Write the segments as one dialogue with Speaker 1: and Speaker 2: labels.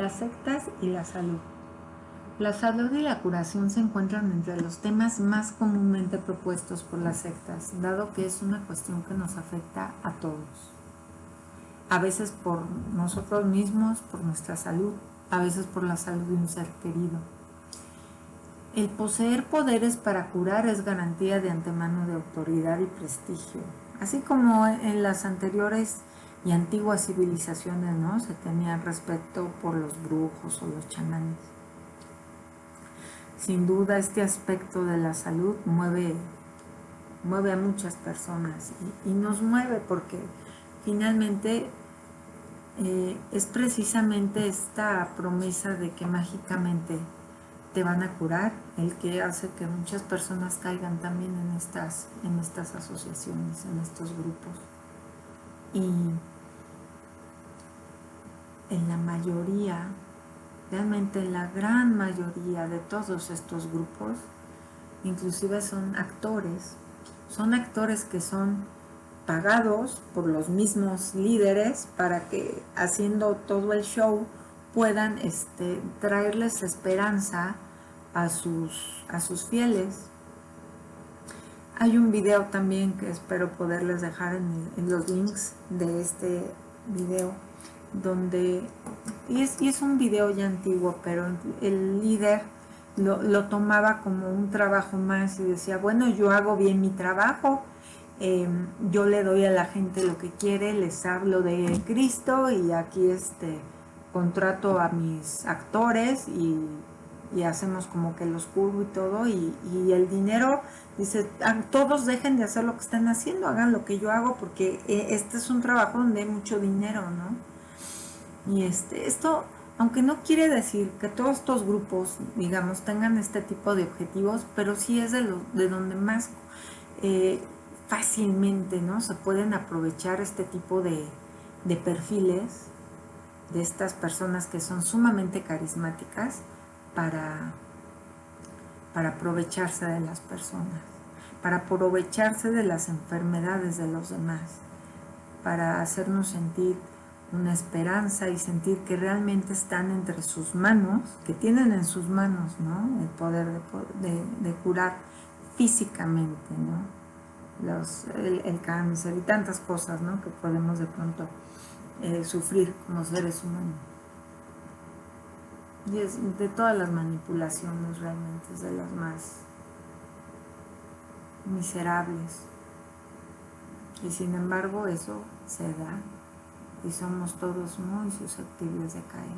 Speaker 1: Las sectas y la salud. La salud y la curación se encuentran entre los temas más comúnmente propuestos por las sectas, dado que es una cuestión que nos afecta a todos. A veces por nosotros mismos, por nuestra salud, a veces por la salud de un ser querido. El poseer poderes para curar es garantía de antemano de autoridad y prestigio, así como en las anteriores y antiguas civilizaciones, ¿no? Se tenía respeto por los brujos o los chamanes. Sin duda este aspecto de la salud mueve a muchas personas y nos mueve porque finalmente es precisamente esta promesa de que mágicamente te van a curar el que hace que muchas personas caigan también en estas asociaciones, en estos grupos. Y en la mayoría, realmente la gran mayoría de todos estos grupos, inclusive son actores que son pagados por los mismos líderes para que haciendo todo el show puedan traerles esperanza a sus fieles. Hay un video también que espero poderles dejar en los links de este video, donde y es un video ya antiguo, pero el líder lo tomaba como un trabajo más y decía, bueno, yo hago bien mi trabajo, yo le doy a la gente lo que quiere, les hablo de Cristo y aquí contrato a mis actores y hacemos como que los cubro y todo y el dinero, dice, todos dejen de hacer lo que están haciendo, hagan lo que yo hago porque este es un trabajo donde hay mucho dinero, ¿no? Y esto, aunque no quiere decir que todos estos grupos, digamos, tengan este tipo de objetivos, pero sí es de donde más fácilmente, ¿no? Se pueden aprovechar este tipo de perfiles de estas personas que son sumamente carismáticas para aprovecharse de las personas, para aprovecharse de las enfermedades de los demás, para hacernos sentir una esperanza y sentir que realmente están entre sus manos, que tienen en sus manos, ¿no? El poder de curar físicamente, ¿no? El cáncer y tantas cosas, ¿no? Que podemos de pronto sufrir como seres humanos. Y es de todas las manipulaciones realmente, es de las más miserables. Y sin embargo eso se da y somos todos muy susceptibles de caer.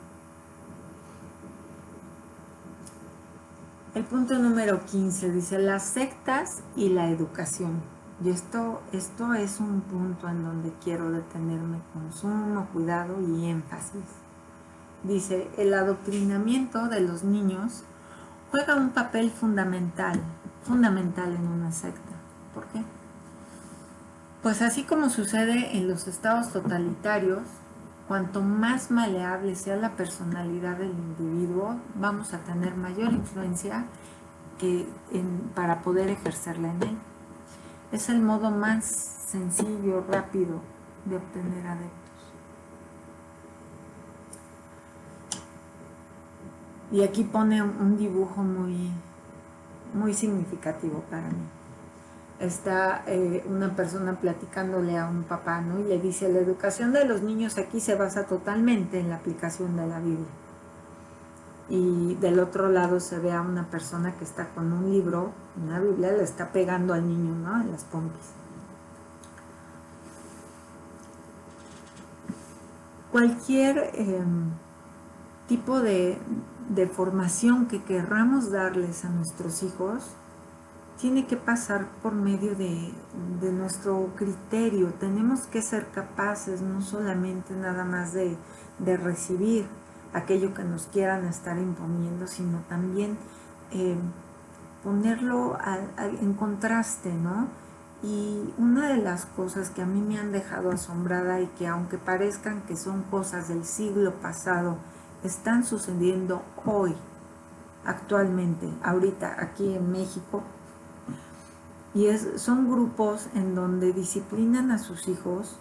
Speaker 1: El punto número 15 dice las sectas y la educación. Y esto es un punto en donde quiero detenerme con sumo cuidado y énfasis. Dice, el adoctrinamiento de los niños juega un papel fundamental en una secta. ¿Por qué? Pues así como sucede en los estados totalitarios, cuanto más maleable sea la personalidad del individuo, vamos a tener mayor influencia para poder ejercerla en él. Es el modo más sencillo, rápido de obtener adeptos. Y aquí pone un dibujo muy, muy significativo para mí. Está una persona platicándole a un papá, ¿no? Y le dice, la educación de los niños aquí se basa totalmente en la aplicación de la Biblia. Y del otro lado se ve a una persona que está con un libro, una Biblia, le está pegando al niño, ¿no? En las pompis. Cualquier tipo de formación que querramos darles a nuestros hijos tiene que pasar por medio de nuestro criterio. Tenemos que ser capaces no solamente nada más de recibir aquello que nos quieran estar imponiendo, sino también ponerlo en contraste, ¿no? Y una de las cosas que a mí me han dejado asombrada y que aunque parezcan que son cosas del siglo pasado, están sucediendo hoy, actualmente, ahorita, aquí en México, y son grupos en donde disciplinan a sus hijos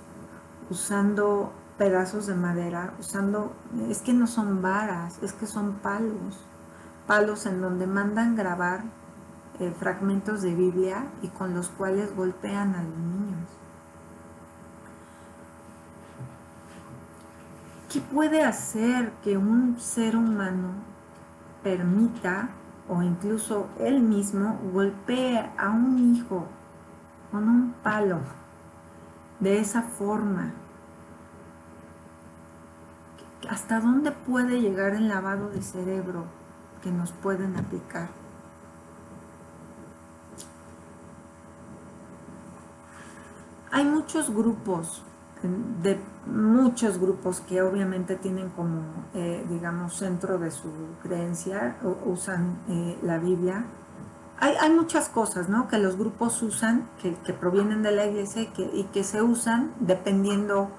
Speaker 1: usando pedazos de madera, usando, es que no son varas, es que son palos en donde mandan grabar fragmentos de Biblia y con los cuales golpean a los niños. ¿Qué puede hacer que un ser humano permita, o incluso él mismo, golpee a un hijo con un palo de esa forma? ¿Hasta dónde puede llegar el lavado de cerebro que nos pueden aplicar? Hay muchos grupos que obviamente tienen como, digamos, centro de su creencia, usan la Biblia. Hay muchas cosas, ¿no?, que los grupos usan, que provienen de la iglesia y que se usan dependiendo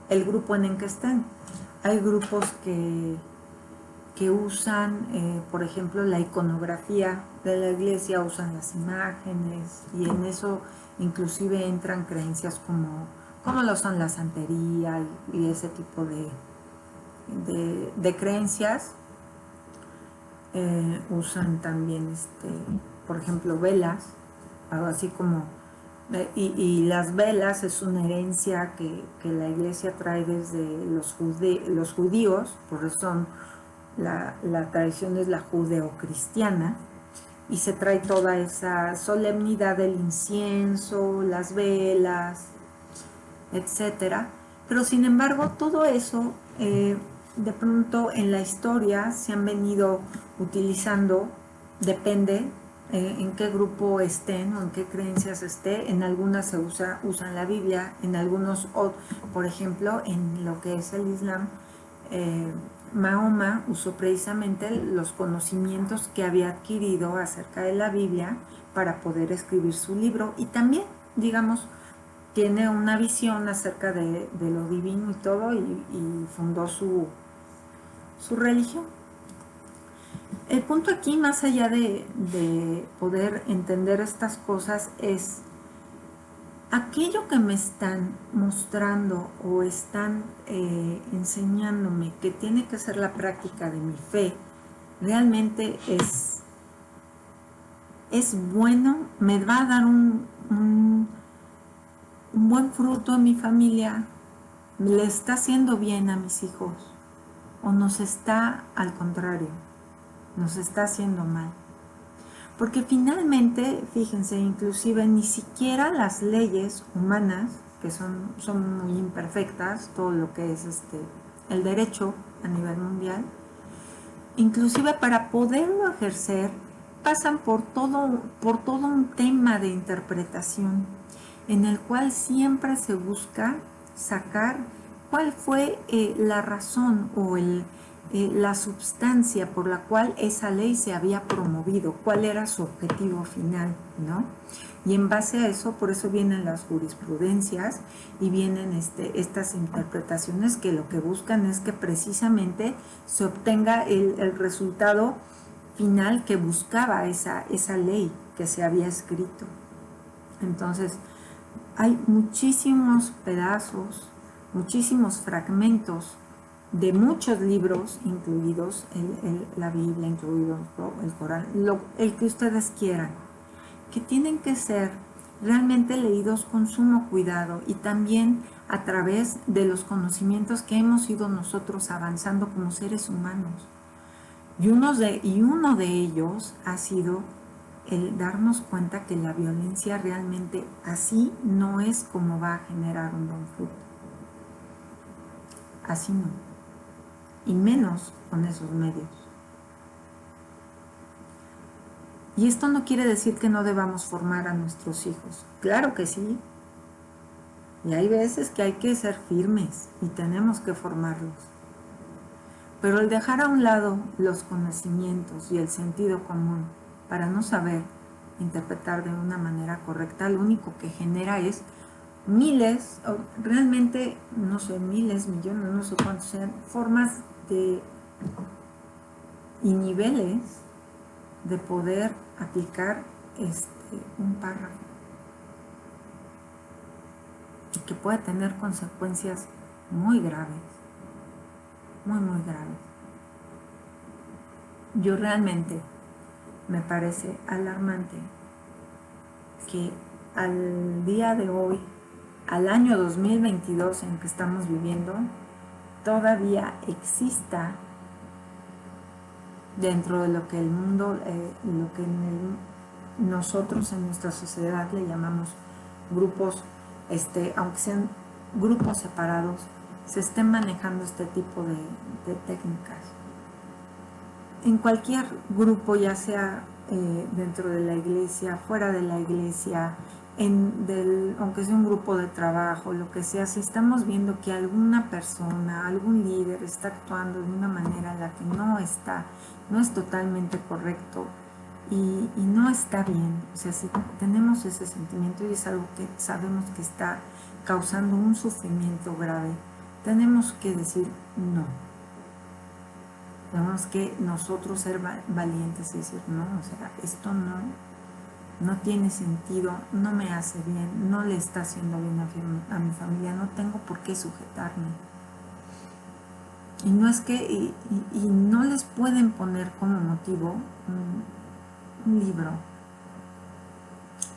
Speaker 1: el grupo en el que estén. Hay grupos que usan, por ejemplo, la iconografía de la iglesia, usan las imágenes, y en eso inclusive entran creencias como lo son la santería y ese tipo de creencias. Usan también, por ejemplo, velas, algo así como, y las velas es una herencia que la iglesia trae desde los judíos, por eso la tradición es la judeocristiana, y se trae toda esa solemnidad del incienso, las velas, etcétera. Pero sin embargo, todo eso de pronto en la historia se han venido utilizando, depende en qué grupo estén o en qué creencias esté. En algunas se usan la Biblia, en algunos, por ejemplo, en lo que es el Islam, Mahoma usó precisamente los conocimientos que había adquirido acerca de la Biblia para poder escribir su libro, y también, digamos, tiene una visión acerca de lo divino y todo, y fundó su religión. El punto aquí, más allá de poder entender estas cosas, es aquello que me están mostrando o están enseñándome que tiene que ser la práctica de mi fe, realmente es bueno, me va a dar un buen fruto en mi familia, le está haciendo bien a mis hijos, o nos está, al contrario, nos está haciendo mal. Porque finalmente, fíjense, inclusive ni siquiera las leyes humanas, que son muy imperfectas, todo lo que es el derecho a nivel mundial, inclusive para poderlo ejercer, pasan por todo un tema de interpretación, en el cual siempre se busca sacar cuál fue la razón o la substancia por la cual esa ley se había promovido, cuál era su objetivo final, ¿no? Y en base a eso, por eso vienen las jurisprudencias y vienen estas interpretaciones que lo que buscan es que precisamente se obtenga el resultado final que buscaba esa ley que se había escrito. Entonces, hay muchísimos pedazos, muchísimos fragmentos de muchos libros, incluidos la Biblia, incluido el Corán, el que ustedes quieran, que tienen que ser realmente leídos con sumo cuidado, y también a través de los conocimientos que hemos ido nosotros avanzando como seres humanos. Y uno de ellos ha sido el darnos cuenta que la violencia realmente así no es como va a generar un buen fruto. Así no. Y menos con esos medios. Y esto no quiere decir que no debamos formar a nuestros hijos. Claro que sí. Y hay veces que hay que ser firmes y tenemos que formarlos. Pero el dejar a un lado los conocimientos y el sentido común para no saber interpretar de una manera correcta, lo único que genera es miles, realmente, no sé, miles, millones, no sé cuántos sean, formas y niveles de poder aplicar un párrafo, y que pueda tener consecuencias muy graves, muy, muy graves. Yo realmente me parece alarmante que al día de hoy, al año 2022 en que estamos viviendo, todavía exista dentro de lo que el mundo, lo que nosotros en nuestra sociedad le llamamos grupos, aunque sean grupos separados, se estén manejando este tipo de técnicas. En cualquier grupo, ya sea dentro de la iglesia, fuera de la iglesia, aunque sea un grupo de trabajo, lo que sea, si estamos viendo que alguna persona, algún líder está actuando de una manera en la que no es totalmente correcto y no está bien, o sea, si tenemos ese sentimiento y es algo que sabemos que está causando un sufrimiento grave, tenemos que decir no. Tenemos que nosotros ser valientes y decir, no, o sea, esto no tiene sentido, no me hace bien, no le está haciendo bien a mi familia, no tengo por qué sujetarme. Y no es que, y no les pueden poner como motivo un libro,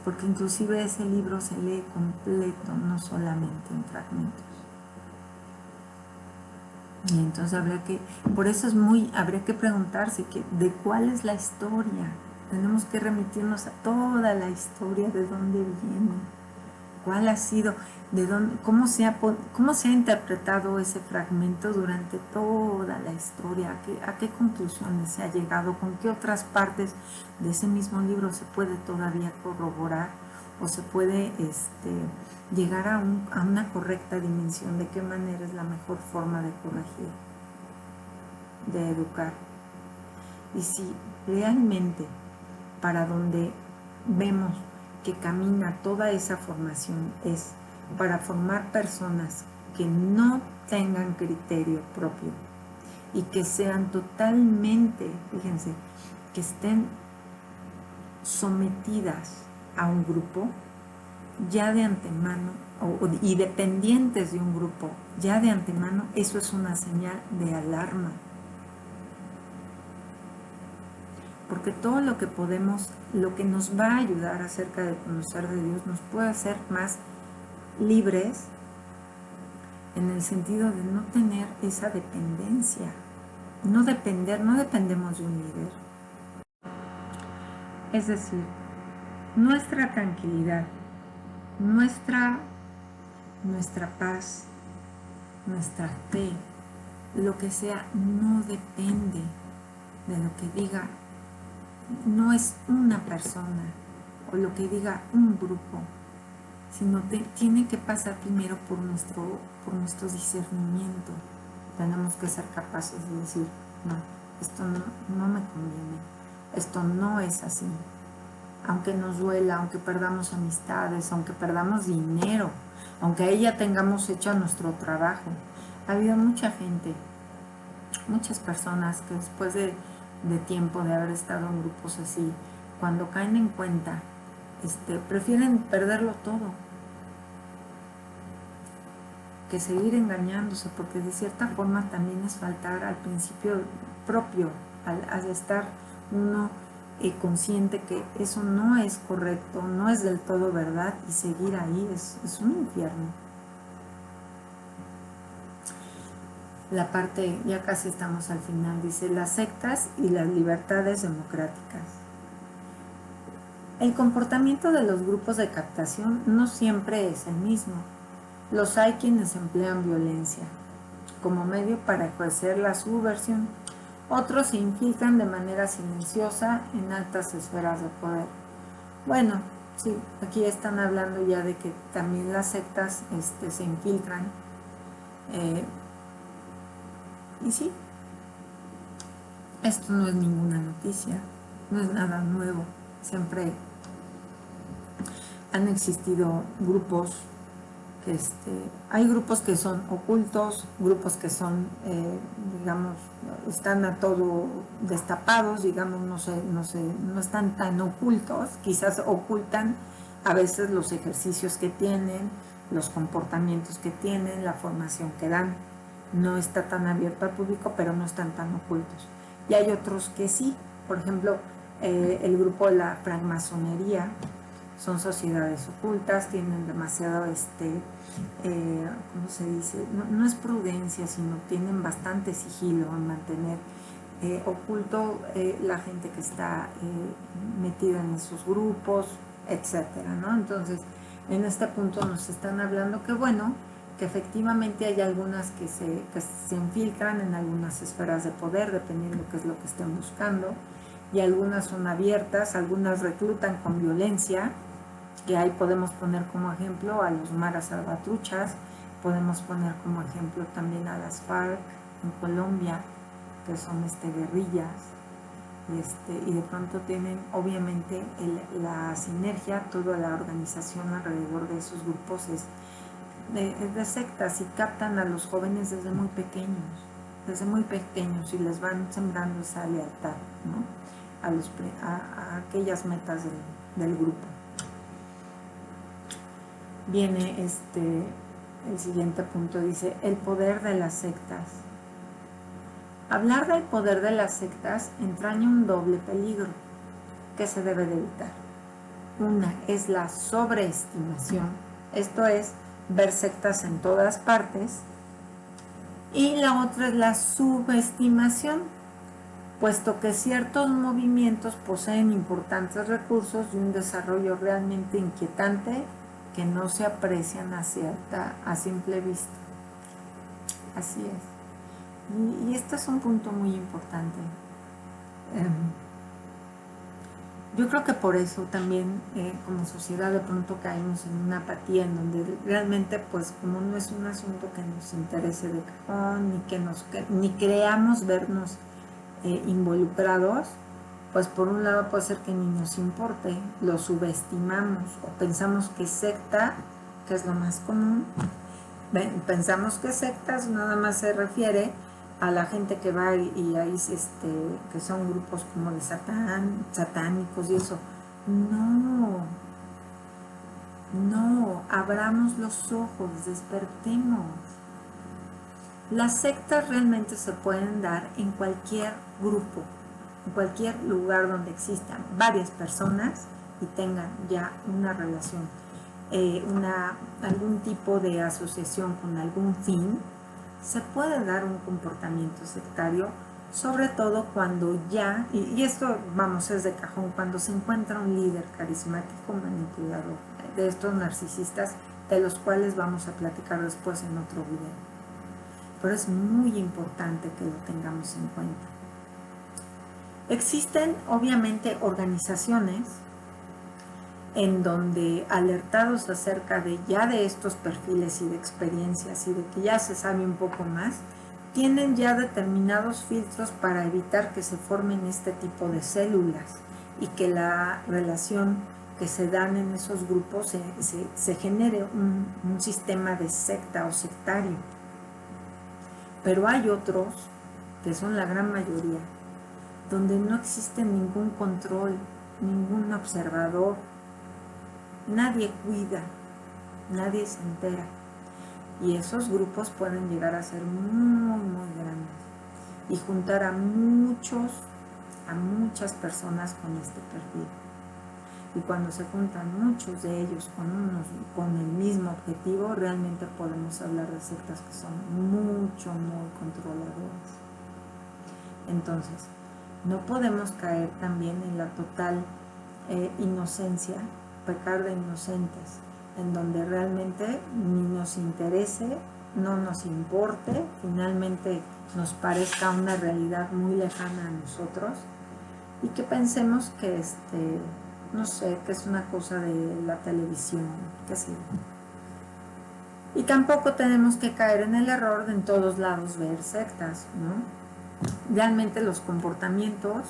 Speaker 1: porque inclusive ese libro se lee completo, no solamente en fragmentos. Y entonces por eso habría que preguntarse de cuál es la historia. Tenemos que remitirnos a toda la historia, de dónde viene, cuál ha sido, cómo se ha interpretado ese fragmento durante toda la historia, a qué conclusiones se ha llegado, con qué otras partes de ese mismo libro se puede todavía corroborar o se puede llegar a una correcta dimensión, de qué manera es la mejor forma de corregir, de educar. Y si realmente para donde vemos que camina toda esa formación es para formar personas que no tengan criterio propio y que sean totalmente, fíjense, que estén sometidas a un grupo, ya de antemano, y dependientes de un grupo, ya de antemano, eso es una señal de alarma. Porque todo lo que lo que nos va a ayudar acerca de conocer de Dios, nos puede hacer más libres en el sentido de no tener esa dependencia, no dependemos de un líder. Es decir, nuestra tranquilidad, nuestra paz, nuestra fe, lo que sea, no depende de lo que diga, no es una persona o lo que diga un grupo, sino tiene que pasar primero por nuestro discernimiento. Tenemos que ser capaces de decir, no, esto no me conviene, esto no es así. Aunque nos duela, aunque perdamos amistades, aunque perdamos dinero, aunque ahí ya tengamos hecho nuestro trabajo. Ha habido mucha gente, muchas personas que después de tiempo de haber estado en grupos así, cuando caen en cuenta, prefieren perderlo todo que seguir engañándose, porque de cierta forma también es faltar al principio propio, al estar uno consciente que eso no es correcto, no es del todo verdad, y seguir ahí es un infierno. La parte, ya casi estamos al final, dice las sectas y las libertades democráticas. El comportamiento de los grupos de captación no siempre es el mismo. Los hay quienes emplean violencia como medio para ejercer la subversión. Otros se infiltran de manera silenciosa en altas esferas de poder. Bueno, sí, aquí están hablando ya de que también las sectas se infiltran. Y sí, esto no es ninguna noticia, no es nada nuevo. Siempre han existido grupos que hay grupos que son ocultos, grupos que son, digamos, están a todo destapados, digamos, no están tan ocultos, quizás ocultan a veces los ejercicios que tienen, los comportamientos que tienen, la formación que dan. No está tan abierto al público, pero no están tan ocultos. Y hay otros que sí, por ejemplo, el grupo de la francmasonería, son sociedades ocultas, tienen demasiado, ¿cómo se dice? No es prudencia, sino tienen bastante sigilo en mantener oculto la gente que está metida en esos grupos, etcétera, ¿no? Entonces, en este punto nos están hablando que, bueno, que efectivamente hay algunas que se infiltran en algunas esferas de poder, dependiendo qué es lo que estén buscando, y algunas son abiertas, algunas reclutan con violencia, que ahí podemos poner como ejemplo a los maras salvatruchas, podemos poner como ejemplo también a las FARC en Colombia, que son guerrillas, y de pronto tienen obviamente la sinergia, toda la organización alrededor de esos grupos es de sectas, y captan a los jóvenes desde muy pequeños y les van sembrando esa lealtad, ¿no? a aquellas metas del grupo. Viene el siguiente punto, dice, el poder de las sectas. Hablar del poder de las sectas entraña un doble peligro que se debe de evitar. Una es la sobreestimación, esto es, ver sectas en todas partes, y la otra es la subestimación, puesto que ciertos movimientos poseen importantes recursos y un desarrollo realmente inquietante que no se aprecian a simple vista. Así es. Y este es un punto muy importante. Yo creo que por eso también como sociedad de pronto caemos en una apatía en donde realmente, pues, como no es un asunto que nos interese de cajón, ni creamos vernos involucrados, pues por un lado puede ser que ni nos importe, lo subestimamos o pensamos que secta, que es lo más común, pensamos que sectas nada más se refiere a la gente que va y ahí que son grupos como de satánicos y eso. No, abramos los ojos, despertemos. Las sectas realmente se pueden dar en cualquier grupo, en cualquier lugar donde existan varias personas y tengan ya una relación, algún tipo de asociación con algún fin. Se puede dar un comportamiento sectario, sobre todo cuando ya, y esto vamos, es de cajón, cuando se encuentra un líder carismático, manipulador, de estos narcisistas, de los cuales vamos a platicar después en otro video. Pero es muy importante que lo tengamos en cuenta. Existen obviamente organizaciones en donde, alertados acerca de estos perfiles y de experiencias y de que ya se sabe un poco más, tienen ya determinados filtros para evitar que se formen este tipo de células y que la relación que se dan en esos grupos se genere un sistema de secta o sectario. Pero hay otros, que son la gran mayoría, donde no existe ningún control, ningún observador, nadie cuida, nadie se entera. Y esos grupos pueden llegar a ser muy, muy grandes y juntar a muchas personas con este perfil. Y cuando se juntan muchos de ellos con el mismo objetivo, realmente podemos hablar de sectas que son muy controladoras. Entonces, no podemos caer también en la total inocencia, pecar de inocentes, en donde realmente ni nos interese, no nos importe, finalmente nos parezca una realidad muy lejana a nosotros y que pensemos que no sé, que es una cosa de la televisión, qué sé yo. Y tampoco tenemos que caer en el error de en todos lados ver sectas, ¿no? Realmente los comportamientos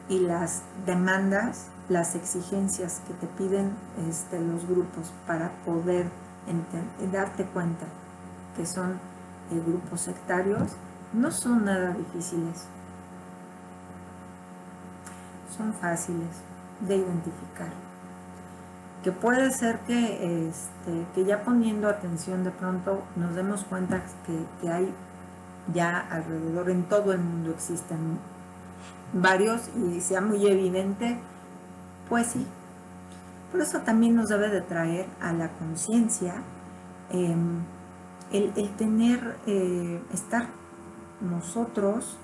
Speaker 1: y las demandas, las exigencias que te piden los grupos para poder darte cuenta que son grupos sectarios, no son nada difíciles. Son fáciles de identificar. que puede ser que ya poniendo atención de pronto nos demos cuenta que hay ya alrededor, en todo el mundo existen varios y sea muy evidente, pues sí. Por eso también nos debe de traer a la conciencia el tener, estar nosotros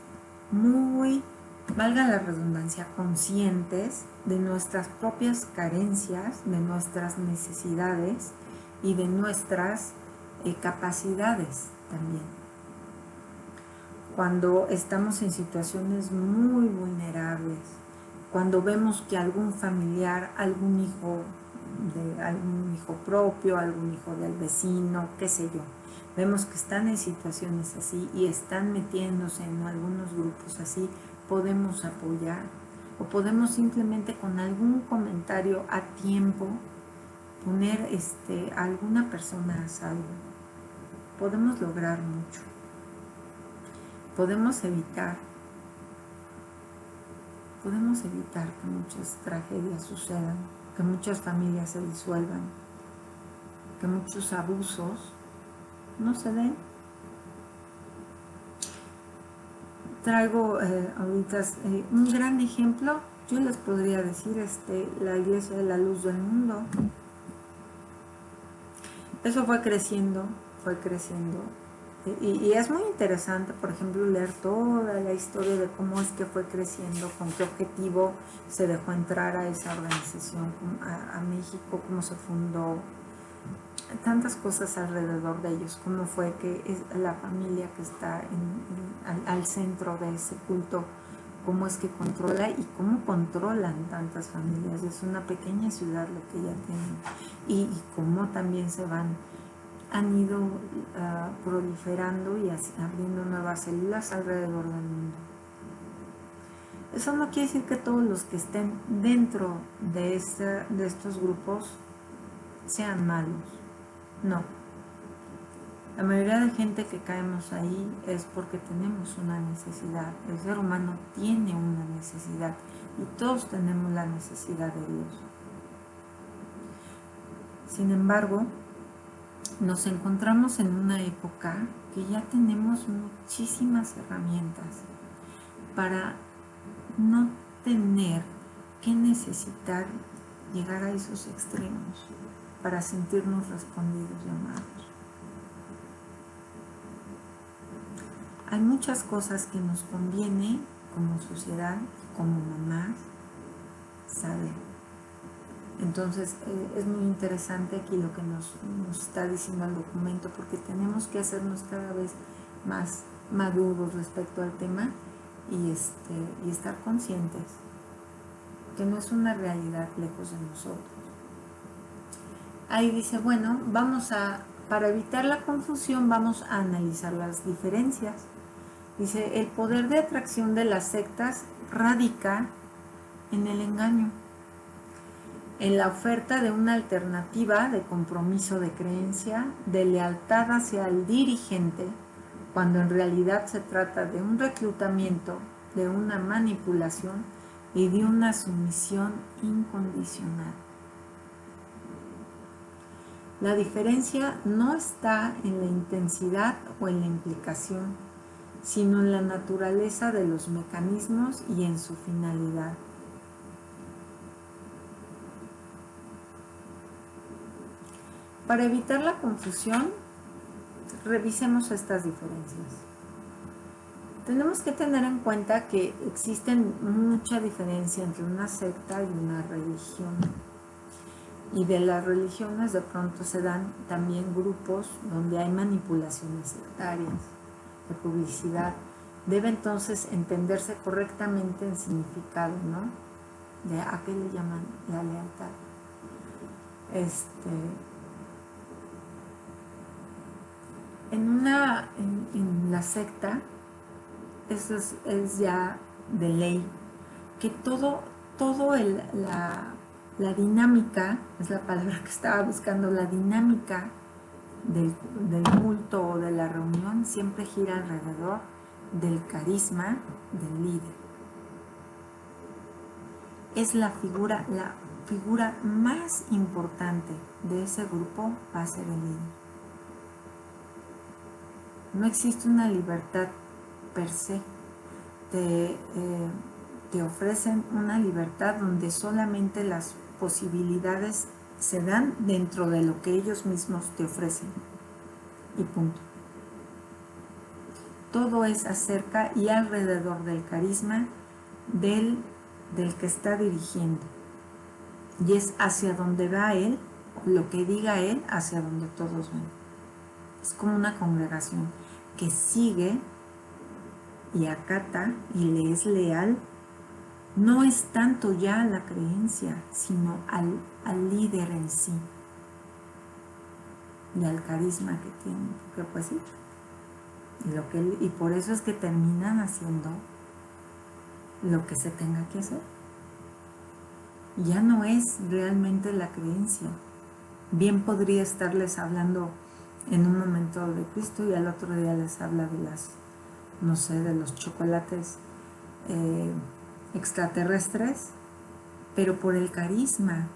Speaker 1: muy, valga la redundancia, conscientes de nuestras propias carencias, de nuestras necesidades y de nuestras capacidades también. Cuando estamos en situaciones muy vulnerables, cuando vemos que algún familiar, algún hijo propio, algún hijo del vecino, qué sé yo, vemos que están en situaciones así y están metiéndose en algunos grupos así, podemos apoyar o podemos simplemente con algún comentario a tiempo poner a alguna persona a salvo. Podemos lograr mucho. Podemos evitar que muchas tragedias sucedan, que muchas familias se disuelvan, que muchos abusos no se den. Traigo ahorita un gran ejemplo, yo les podría decir, la Iglesia de la Luz del Mundo. Eso fue creciendo. Y es muy interesante, por ejemplo, leer toda la historia de cómo es que fue creciendo, con qué objetivo se dejó entrar a esa organización, a México, cómo se fundó, tantas cosas alrededor de ellos, cómo fue que es la familia que está al centro de ese culto, cómo es que controla y cómo controlan tantas familias. Es una pequeña ciudad lo que ya tienen y cómo también han ido proliferando y abriendo nuevas células alrededor del mundo. Eso no quiere decir que todos los que estén dentro de estos grupos sean malos. No. La mayoría de gente que caemos ahí es porque tenemos una necesidad. El ser humano tiene una necesidad y todos tenemos la necesidad de Dios. Sin embargo, nos encontramos en una época que ya tenemos muchísimas herramientas para no tener que necesitar llegar a esos extremos para sentirnos respondidos y amados. Hay muchas cosas que nos conviene como sociedad, como mamás, saber. Entonces es muy interesante aquí lo que nos está diciendo el documento, porque tenemos que hacernos cada vez más maduros respecto al tema y estar conscientes que no es una realidad lejos de nosotros. Ahí dice, bueno, para evitar la confusión vamos a analizar las diferencias. Dice, el poder de atracción de las sectas radica en el engaño, en la oferta de una alternativa de compromiso de creencia, de lealtad hacia el dirigente, cuando en realidad se trata de un reclutamiento, de una manipulación y de una sumisión incondicional. La diferencia no está en la intensidad o en la implicación, sino en la naturaleza de los mecanismos y en su finalidad. Para evitar la confusión, revisemos estas diferencias. Tenemos que tener en cuenta que existen mucha diferencia entre una secta y una religión. Y de las religiones de pronto se dan también grupos donde hay manipulaciones sectarias, de publicidad. Debe entonces entenderse correctamente el significado, ¿no? De a qué le llaman la lealtad. En la secta, eso es ya de ley, que la dinámica, es la palabra que estaba buscando, la dinámica del culto o de la reunión siempre gira alrededor del carisma del líder. Es la figura, figura más importante de ese grupo va a ser el líder. No existe una libertad per se. Te ofrecen una libertad donde solamente las posibilidades se dan dentro de lo que ellos mismos te ofrecen. Y punto. Todo es acerca y alrededor del carisma del que está dirigiendo. Y es hacia donde va él, lo que diga él, hacia donde todos van. Es como una congregación que sigue y acata y le es leal. No es tanto ya a la creencia, sino al líder en sí y al carisma que tiene. Porque pues sí, y por eso es que terminan haciendo lo que se tenga que hacer. Ya no es realmente la creencia. Bien podría estarles hablando en un momento de Cristo y al otro día les habla de de los chocolates extraterrestres, pero por el carisma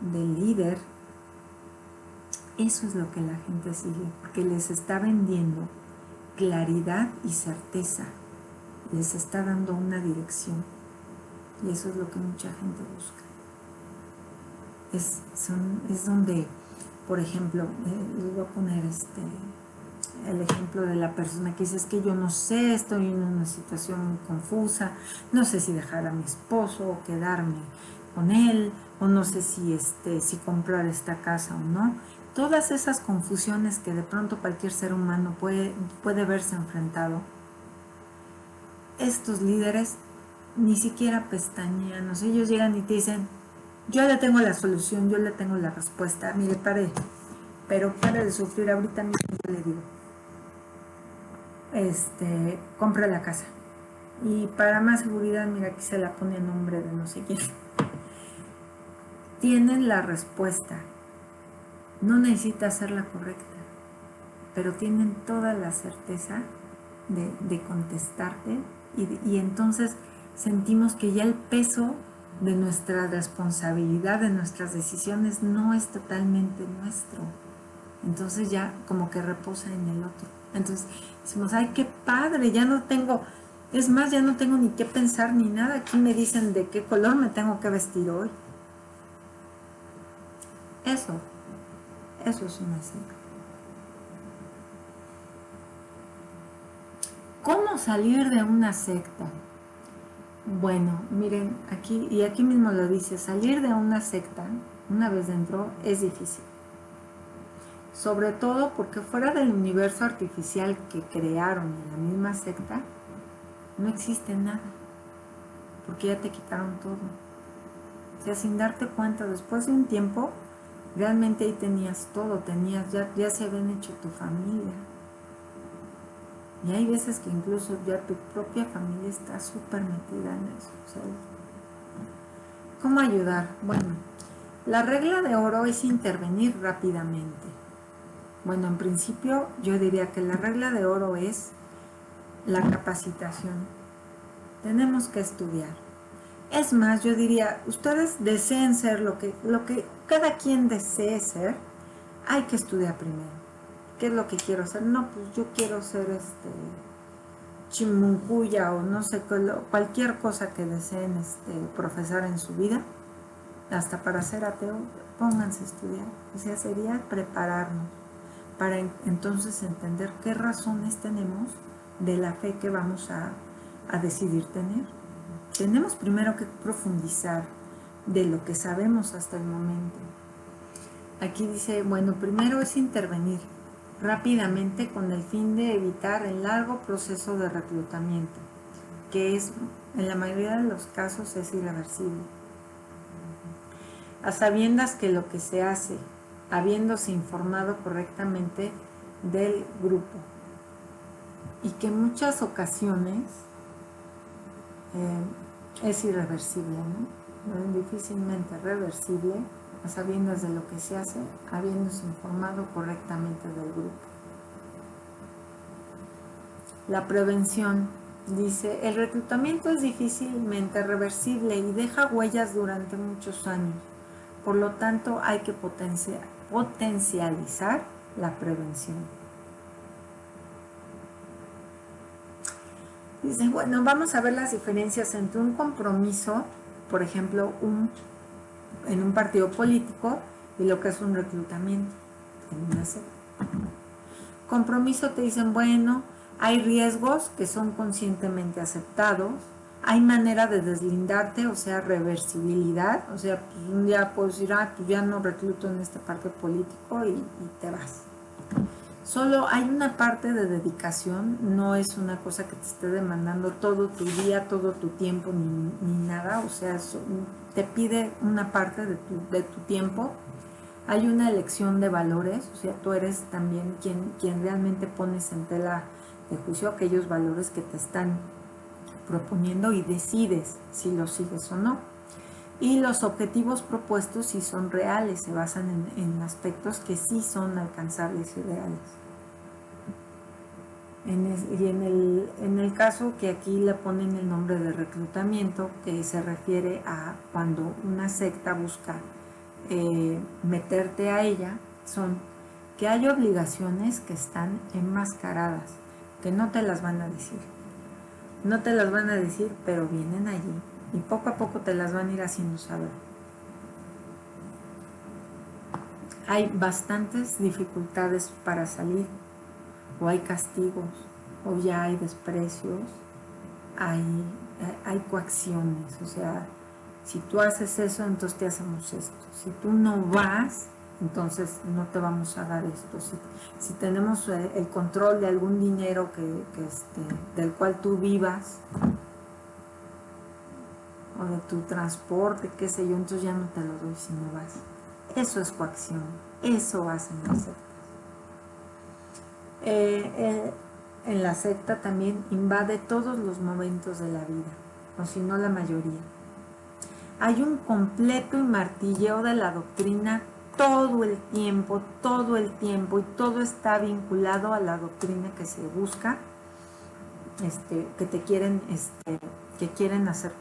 Speaker 1: del líder, eso es lo que la gente sigue, porque les está vendiendo claridad y certeza, les está dando una dirección, y eso es lo que mucha gente busca. Es donde, por ejemplo, les voy a poner el ejemplo de la persona que dice: es que yo no sé, estoy en una situación muy confusa, no sé si dejar a mi esposo o quedarme con él, o no sé si comprar esta casa o no. Todas esas confusiones que de pronto cualquier ser humano puede verse enfrentado, estos líderes ni siquiera pestañean. O sea, ellos llegan y te dicen: yo le tengo la solución, yo le tengo la respuesta, mire, pare de sufrir, ahorita mismo yo le digo, compra la casa, y para más seguridad, mira, aquí se la pone a nombre de no sé quién. Tienen la respuesta, no necesita ser la correcta, pero tienen toda la certeza de contestarte, y entonces sentimos que ya el peso de nuestra responsabilidad, de nuestras decisiones, no es totalmente nuestro. Entonces ya como que reposa en el otro. Entonces decimos: ay, qué padre, ya no tengo ni qué pensar ni nada. Aquí me dicen de qué color me tengo que vestir hoy. Eso es una secta. ¿Cómo salir de una secta? Bueno, miren, aquí mismo lo dice: salir de una secta, una vez dentro, es difícil. Sobre todo porque fuera del universo artificial que crearon en la misma secta, no existe nada, porque ya te quitaron todo. O sea, sin darte cuenta, después de un tiempo, realmente ahí tenías todo, ya se habían hecho tu familia. Y hay veces que incluso ya tu propia familia está súper metida en eso, ¿sabes? ¿Cómo ayudar? Bueno, la regla de oro es intervenir rápidamente. Bueno, en principio yo diría que la regla de oro es la capacitación. Tenemos que estudiar. Es más, yo diría, ustedes deseen ser lo que cada quien desee ser, hay que estudiar primero. ¿Qué es lo que quiero ser? No, pues yo quiero ser chimuncuya, o no sé, cualquier cosa que deseen profesar en su vida, hasta para ser ateo, pónganse a estudiar. O sea, sería prepararnos para entonces entender qué razones tenemos de la fe que vamos a decidir tener. Tenemos primero que profundizar de lo que sabemos hasta el momento. Aquí dice, bueno, primero es intervenir rápidamente con el fin de evitar el largo proceso de reclutamiento, que en la mayoría de los casos es irreversible. A sabiendas que lo que se hace, habiéndose informado correctamente del grupo, y que en muchas ocasiones es irreversible, ¿no? Difícilmente reversible, a sabiendas de lo que se hace, habiéndose informado correctamente del grupo. La prevención. Dice, el reclutamiento es difícilmente reversible y deja huellas durante muchos años. Por lo tanto, hay que potencializar la prevención. Dice, bueno, vamos a ver las diferencias entre un compromiso, por ejemplo, en un partido político, y lo que es un reclutamiento en una secta. Compromiso te dicen, bueno, hay riesgos que son conscientemente aceptados, hay manera de deslindarte, o sea, reversibilidad, o sea, pues un día puedes decir, pues ya no recluto en este partido político y te vas. Solo hay una parte de dedicación, no es una cosa que te esté demandando todo tu día, todo tu tiempo, ni nada, o sea, te pide una parte de tu tiempo. Hay una elección de valores, o sea, tú eres también quien realmente pones en tela de juicio aquellos valores que te están proponiendo y decides si los sigues o no. Y los objetivos propuestos sí son reales, se basan en aspectos que sí son alcanzables y reales. Y en el caso que aquí le ponen el nombre de reclutamiento, que se refiere a cuando una secta busca meterte a ella, son que hay obligaciones que están enmascaradas, que no te las van a decir. No te las van a decir, pero vienen allí y poco a poco te las van a ir haciendo saber. Hay bastantes dificultades para salir, o hay castigos, o ya hay desprecios, hay coacciones, o sea, si tú haces eso, entonces te hacemos esto. Si tú no vas, entonces no te vamos a dar esto. Si tenemos el control de algún dinero del cual tú vivas, o de tu transporte, qué sé yo, entonces ya no te lo doy si no vas. Eso es coacción, eso hacen las sectas. En la secta también invade todos los momentos de la vida, o si no la mayoría. Hay un completo y martilleo de la doctrina todo el tiempo, y todo está vinculado a la doctrina que se busca, que te quieren, que quieren hacer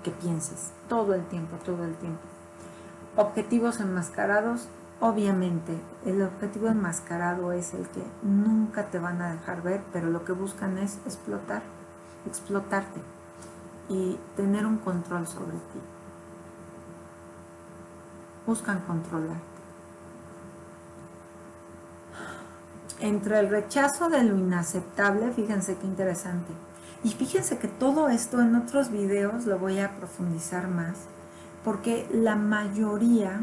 Speaker 1: que pienses, todo el tiempo. Objetivos enmascarados, obviamente, el objetivo enmascarado es el que nunca te van a dejar ver, pero lo que buscan es explotarte y tener un control sobre ti. Buscan controlarte. Entre el rechazo de lo inaceptable, fíjense qué interesante. Y fíjense que todo esto en otros videos lo voy a profundizar más, porque la mayoría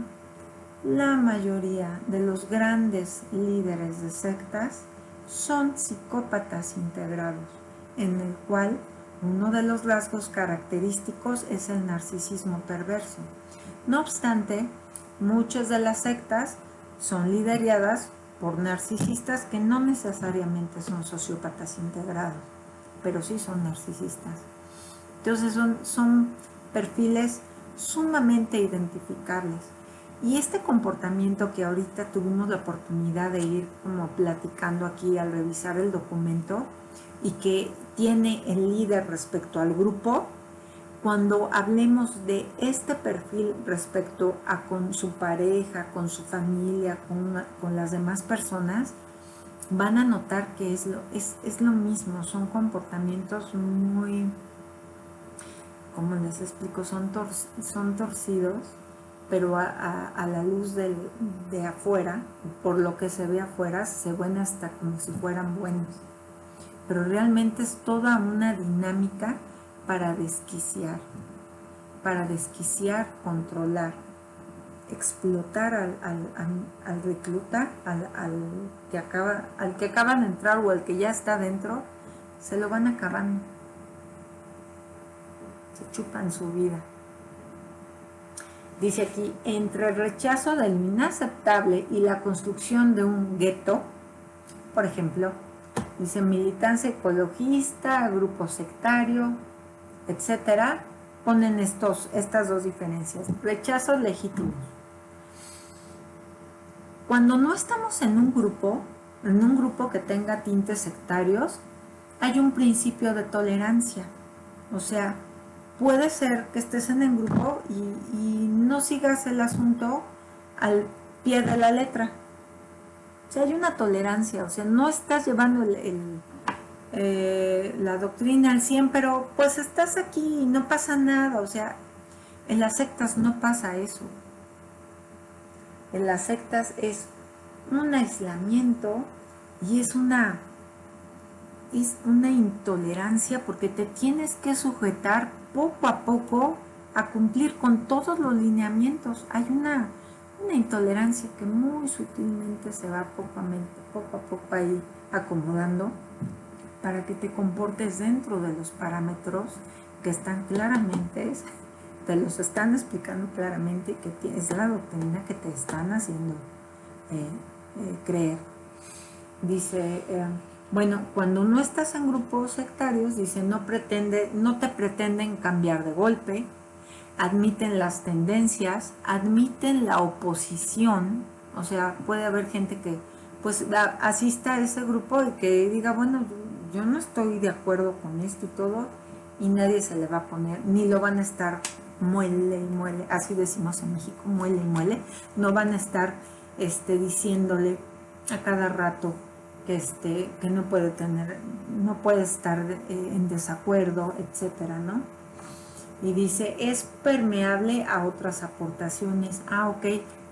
Speaker 1: de los grandes líderes de sectas son psicópatas integrados, en el cual uno de los rasgos característicos es el narcisismo perverso. No obstante, muchas de las sectas son lideradas por narcisistas que no necesariamente son sociópatas integrados, pero sí son narcisistas. Entonces son perfiles sumamente identificables. Y este comportamiento que ahorita tuvimos la oportunidad de ir como platicando aquí al revisar el documento y que tiene el líder respecto al grupo, cuando hablemos de este perfil respecto a con su pareja, con su familia, con las demás personas, van a notar que es lo mismo, son comportamientos muy, ¿cómo les explico? Son torcidos, pero a la luz de afuera, por lo que se ve afuera, se ven hasta como si fueran buenos. Pero realmente es toda una dinámica para desquiciar, controlar, explotar al recluta, al que acaban de entrar o al que ya está dentro, se lo van acabando, se chupan su vida. Dice aquí, entre el rechazo de lo inaceptable y la construcción de un gueto, por ejemplo, dice militancia ecologista, grupo sectario, etcétera, ponen estas dos diferencias. Rechazos legítimos. Cuando no estamos en un grupo que tenga tintes sectarios, hay un principio de tolerancia. O sea, puede ser que estés en el grupo y no sigas el asunto al pie de la letra. O sea, hay una tolerancia, o sea, no estás llevando la doctrina al 100, pero pues estás aquí y no pasa nada. O sea, en las sectas no pasa eso. En las sectas es un aislamiento y es una intolerancia porque te tienes que sujetar poco a poco a cumplir con todos los lineamientos. Hay una intolerancia que muy sutilmente se va poco a poco ahí acomodando para que te comportes dentro de los parámetros que están claramente, te los están explicando claramente, que es la doctrina que te están haciendo creer. Dice, bueno, cuando no estás en grupos sectarios, dice, no te pretenden cambiar de golpe, admiten las tendencias, admiten la oposición. O sea, puede haber gente que pues asista a ese grupo y que diga, bueno, yo no estoy de acuerdo con esto y todo, y nadie se le va a poner, ni lo van a estar muele y muele, así decimos en México, muele y muele, no van a estar diciéndole a cada rato que no puede estar en desacuerdo, etcétera, ¿no? Y dice, es permeable a otras aportaciones. Ok,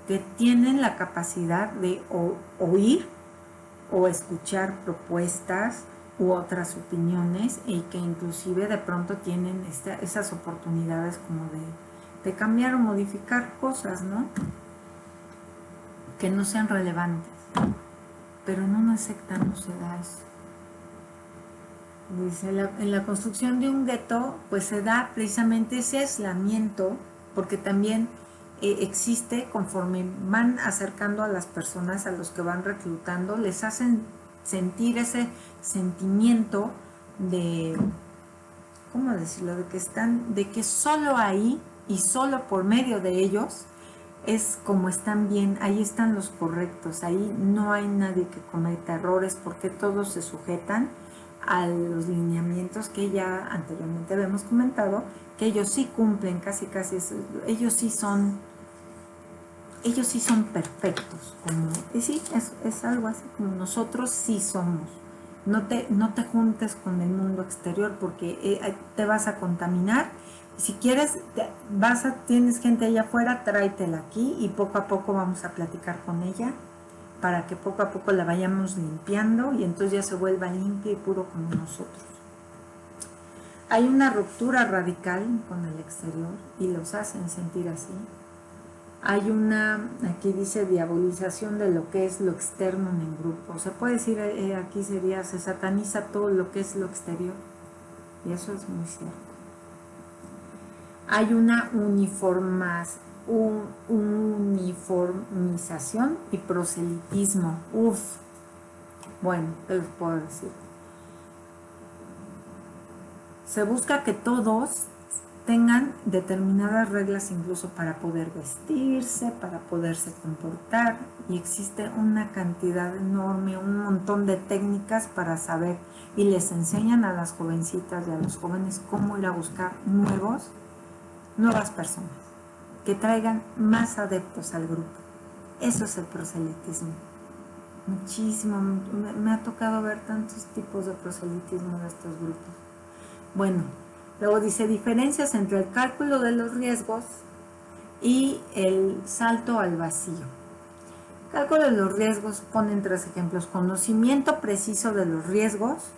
Speaker 1: que tienen la capacidad de oír o escuchar propuestas u otras opiniones, y que inclusive de pronto tienen esas oportunidades como de cambiar o modificar cosas, ¿no? Que no sean relevantes. Pero en una secta no se da eso. Dice, en la construcción de un gueto, pues se da precisamente ese aislamiento, porque también existe, conforme van acercando a las personas, a los que van reclutando, les hacen sentir ese sentimiento de, ¿cómo decirlo?, de que solo ahí y solo por medio de ellos es como están bien, ahí están los correctos, ahí no hay nadie que cometa errores, porque todos se sujetan a los lineamientos que ya anteriormente habíamos comentado, que ellos sí cumplen casi, ellos sí son perfectos, como, y sí, es algo así como nosotros sí somos. No te juntes con el mundo exterior, porque te vas a contaminar. Si quieres, tienes gente allá afuera, tráetela aquí y poco a poco vamos a platicar con ella, para que poco a poco la vayamos limpiando y entonces ya se vuelva limpia y puro como nosotros. Hay una ruptura radical con el exterior y los hacen sentir así. Hay aquí dice, diabolización de lo que es lo externo en el grupo. Se puede decir, aquí sería, se sataniza todo lo que es lo exterior. Y eso es muy cierto. Hay una uniformización y proselitismo. Bueno, ¿qué les puedo decir? Se busca que todos tengan determinadas reglas, incluso para poder vestirse, para poderse comportar, y existe una cantidad enorme, un montón de técnicas para saber, y les enseñan a las jovencitas y a los jóvenes cómo ir a buscar nuevas personas que traigan más adeptos al grupo. Eso es el proselitismo. Muchísimo, me ha tocado ver tantos tipos de proselitismo de estos grupos. Bueno, luego dice, diferencias entre el cálculo de los riesgos y el salto al vacío. Cálculo de los riesgos, ponen 3 ejemplos. Conocimiento preciso de los riesgos.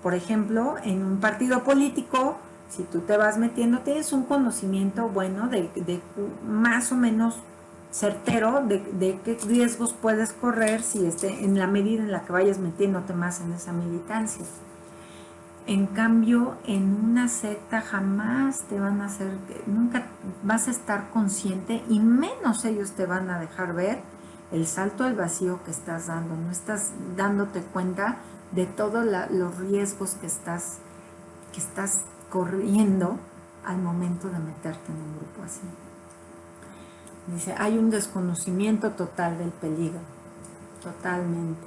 Speaker 1: Por ejemplo, en un partido político, si tú te vas metiendo, tienes un conocimiento bueno de más o menos certero de qué riesgos puedes correr si en la medida en la que vayas metiéndote más en esa militancia. En cambio, en una secta jamás te van a hacer, nunca vas a estar consciente, y menos ellos te van a dejar ver el salto al vacío que estás dando. No estás dándote cuenta de todos los riesgos que estás corriendo al momento de meterte en un grupo así. Dice, hay un desconocimiento total del peligro, totalmente.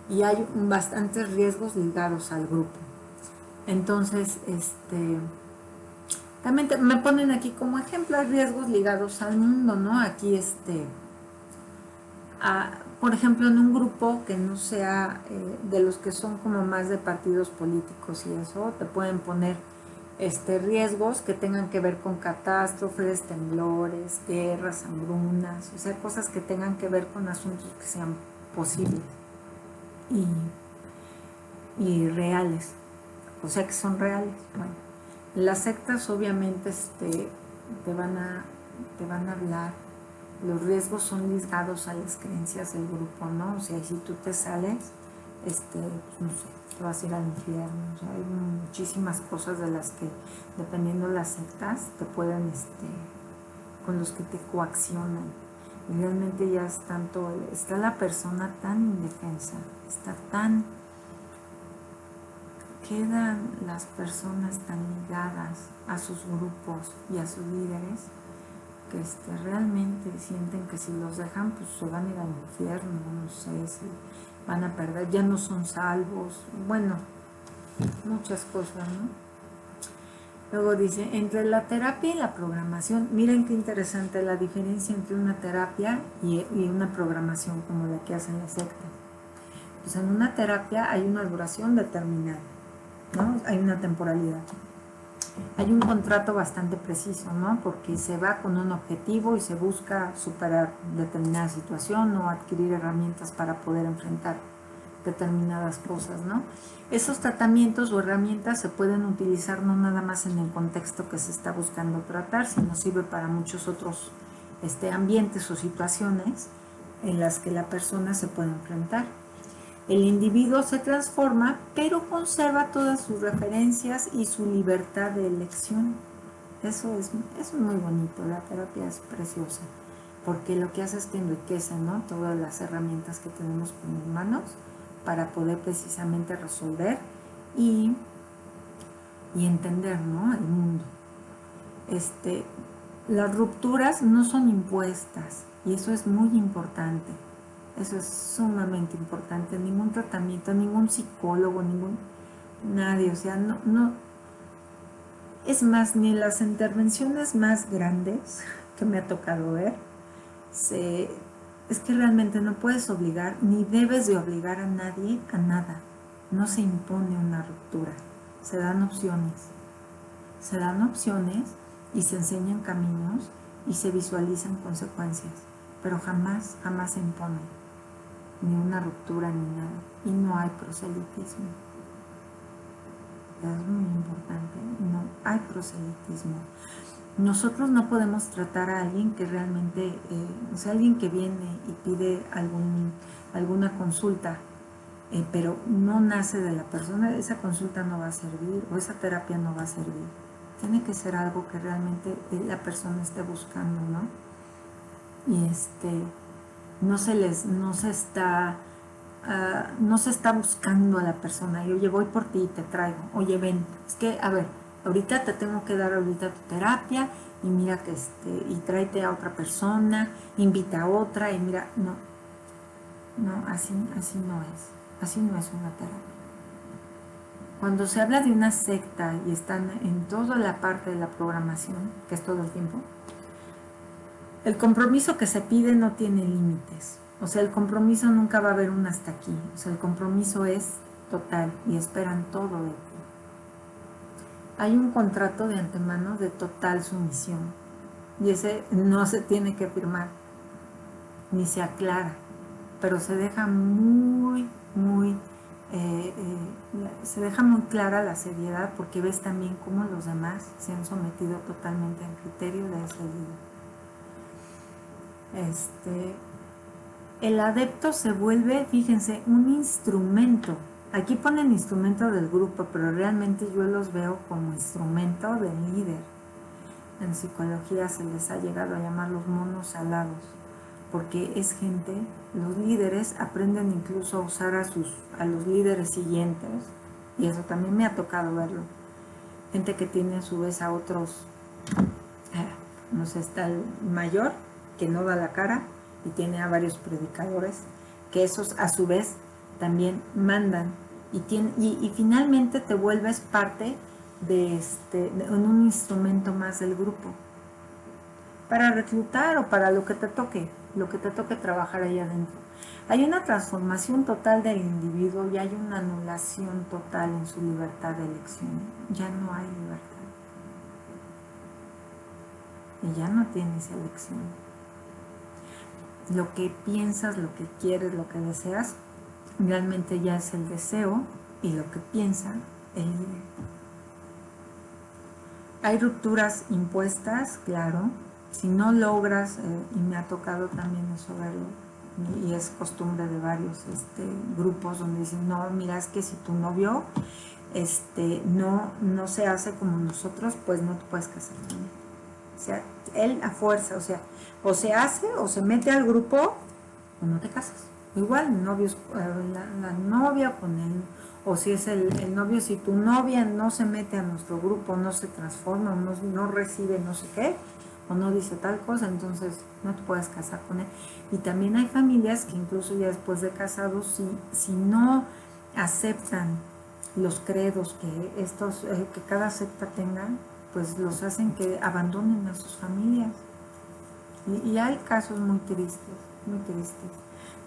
Speaker 1: Y hay bastantes riesgos ligados al grupo. Entonces, también me ponen aquí como ejemplo riesgos ligados al mundo, ¿no? Aquí, por ejemplo, en un grupo que no sea de los que son como más de partidos políticos y eso, te pueden poner riesgos que tengan que ver con catástrofes, temblores, guerras, hambrunas, o sea, cosas que tengan que ver con asuntos que sean posibles y reales, o sea, que son reales. Bueno, las sectas obviamente te van a hablar, los riesgos son ligados a las creencias del grupo, ¿no? O sea, si tú te sales, pues no sé, te vas a ir al infierno. O sea, hay muchísimas cosas de las que, dependiendo de las sectas, te pueden, con los que te coaccionan. Y realmente ya es tanto, está la persona tan indefensa, está tan, quedan las personas tan ligadas a sus grupos y a sus líderes, que realmente sienten que si los dejan, pues se van a ir al infierno, no sé, si van a perder, ya no son salvos, bueno, muchas cosas, ¿no? Luego dice, entre la terapia y la programación, miren qué interesante la diferencia entre una terapia y una programación como la que hacen las sectas. Pues en una terapia hay una duración determinada, ¿no? Hay una temporalidad. Hay un contrato bastante preciso, ¿no? Porque se va con un objetivo y se busca superar determinada situación o adquirir herramientas para poder enfrentar determinadas cosas, ¿no? Esos tratamientos o herramientas se pueden utilizar no nada más en el contexto que se está buscando tratar, sino sirve para muchos otros ambientes o situaciones en las que la persona se puede enfrentar. El individuo se transforma, pero conserva todas sus referencias y su libertad de elección. Eso es muy bonito, la terapia es preciosa, porque lo que hace es que enriquece, ¿no? Todas las herramientas que tenemos como humanos para poder precisamente resolver y entender, ¿no? El mundo. Las rupturas no son impuestas y eso es muy importante. Eso es sumamente importante. Ningún tratamiento, ningún psicólogo, nadie, o sea, no. Es más, ni las intervenciones más grandes que me ha tocado ver, es que realmente no puedes obligar, ni debes de obligar a nadie a nada. No se impone una ruptura. Se dan opciones. Se dan opciones y se enseñan caminos y se visualizan consecuencias, pero jamás se impone ni una ruptura ni nada, y no hay proselitismo. Es muy importante, no hay proselitismo. Nosotros no podemos tratar a alguien que realmente, o sea, alguien que viene y pide alguna consulta, pero no nace de la persona, esa consulta no va a servir o esa terapia no va a servir. Tiene que ser algo que realmente la persona esté buscando, ¿no? Y no se está buscando a la persona. Y, oye, voy por ti y te traigo. Oye, ven, es que, a ver, ahorita te tengo que dar ahorita tu terapia y mira que y tráete a otra persona, invita a otra y mira, no, así no es una terapia. Cuando se habla de una secta y están en toda la parte de la programación, que es todo el tiempo, el compromiso que se pide no tiene límites. O sea, el compromiso nunca va a haber un hasta aquí. O sea, el compromiso es total y esperan todo de ti. Hay un contrato de antemano de total sumisión y ese no se tiene que firmar ni se aclara, pero se deja se deja muy clara la seriedad, porque ves también cómo los demás se han sometido totalmente al criterio de ese líder. El adepto se vuelve, fíjense, un instrumento. Aquí ponen instrumento del grupo, pero realmente yo los veo como instrumento del líder. En psicología se les ha llegado a llamar los monos alados, porque es gente, los líderes aprenden incluso a usar a los líderes siguientes, y eso también me ha tocado verlo. Gente que tiene a su vez a otros, no sé, está el mayor, que no da la cara, y tiene a varios predicadores, que esos a su vez también mandan y finalmente te vuelves parte de un instrumento más del grupo para reclutar o para lo que te toque trabajar ahí adentro. Hay una transformación total del individuo y hay una anulación total en su libertad de elección. Ya no hay libertad. Y ya no tienes elección. Lo que piensas, lo que quieres, lo que deseas, realmente ya es el deseo y lo que piensa el líder. Hay rupturas impuestas, claro. Si no logras, y me ha tocado también eso verlo, y es costumbre de varios grupos donde dicen, no, mira, es que si tu novio no se hace como nosotros, pues no te puedes casar con él. O sea, él a fuerza, o se hace o se mete al grupo o no te casas. Igual, novios, la novia con él, o si es el novio, si tu novia no se mete a nuestro grupo, no se transforma, no recibe no sé qué, o no dice tal cosa, entonces no te puedes casar con él. Y también hay familias que incluso ya después de casados, si no aceptan los credos que cada secta tenga, pues los hacen que abandonen a sus familias. Y hay casos muy tristes, muy tristes.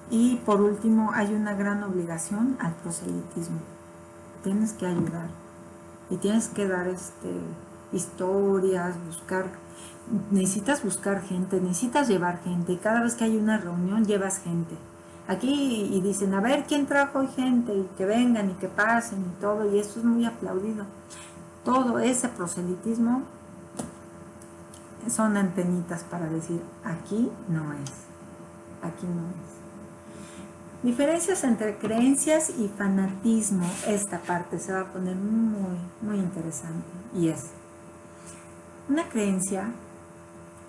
Speaker 1: Y por último, hay una gran obligación al proselitismo. Tienes que ayudar y tienes que dar historias, necesitas buscar gente, necesitas llevar gente, y cada vez que hay una reunión llevas gente. Aquí y dicen, a ver, ¿quién trajo hoy gente? Y que vengan y que pasen y todo, y eso es muy aplaudido. Todo ese proselitismo son antenitas para decir, aquí no es, aquí no es. Diferencias entre creencias y fanatismo. Esta parte se va a poner muy, muy interesante. Y es, una creencia,